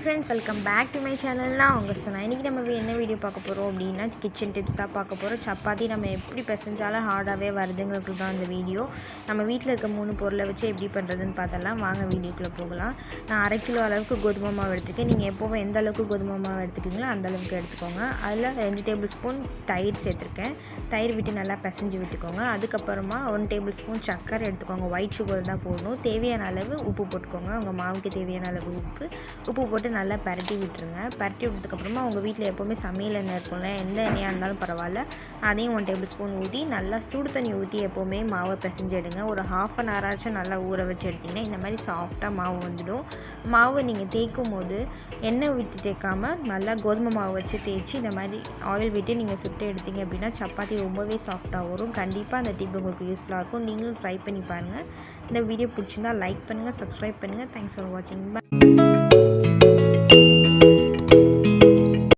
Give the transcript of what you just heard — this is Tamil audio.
Friends, welcome back to my channel. நான் உங்கள் சொன்னால் இன்றைக்கி நம்ம என்ன வீடியோ பார்க்க போகிறோம் அப்படின்னா கிச்சன் டிப்ஸ் தான் பார்க்க போகிறோம். சப்பாத்தி நம்ம எப்படி பிசைஞ்சாலும் ஹார்டாகவே வருதுங்கிறது தான் இந்த வீடியோ. நம்ம வீட்டில் இருக்க 3 பொருளை வச்சு எப்படி பண்ணுறதுன்னு பார்த்தலாம். வாங்க வீடியோக்குள்ளே போகலாம். நான் 1/2 கிலோ அளவுக்கு கோதுமை மாவு எடுத்துக்கேன். நீங்கள் எப்போவும் எந்த அளவுக்கு கோதுமை மாவு எடுத்துக்கிங்களோ அந்த அளவுக்கு எடுத்துக்கோங்க. அதில் 2 டேபிள் ஸ்பூன் தயிர் சேர்த்துருக்கேன். தயிர் விட்டு நல்லா பிசைஞ்சு விட்டுக்கோங்க. அதுக்கப்புறமா 1 டேபிள் ஸ்பூன் சர்க்கரை எடுத்துக்கோங்க. ஒயிட் சுகர் தான் போடணும். தேவையான அளவு உப்பு போட்டுக்கோங்க. உங்கள் மாவுக்கு தேவையான அளவு உப்பு போட்டு நல்லா பரட்டி விட்டுருங்க. பரட்டி விட்டதுக்கப்புறமா உங்கள் வீட்டில் எப்போவுமே சமையல் எண்ணெய் இருக்கும்ல, எந்த எண்ணெயாக இருந்தாலும் பரவாயில்ல, அதையும் 1 டேபிள் ஸ்பூன் ஊற்றி நல்லா சுடு தண்ணி ஊற்றி எப்போவுமே மாவை பிசைஞ்சு எடுங்க. ஒரு 1/2 hour ஆச்சும் நல்லா ஊற வச்சு எடுத்திங்கன்னா இந்த மாதிரி சாஃப்டாக மாவு வந்துடும். மாவு நீங்கள் தேய்க்கும் போது எண்ணெய் ஊற்றி தேய்க்காமல் நல்லா கோதுமை மாவு வச்சு தேய்ச்சி இந்த மாதிரி ஆயில் விட்டு நீங்கள் சுட்டு எடுத்தீங்க அப்படின்னா சப்பாத்தி ரொம்பவே சாஃப்டாக வரும். கண்டிப்பாக அந்த டிப் உங்களுக்கு யூஸ்ஃபுல்லாக இருக்கும். நீங்களும் ட்ரை பண்ணி பாருங்கள். இந்த வீடியோ பிடிச்சிருந்தால் லைக் பண்ணுங்கள், சப்ஸ்கிரைப் பண்ணுங்கள். தேங்க்ஸ் ஃபார் வாட்சிங்.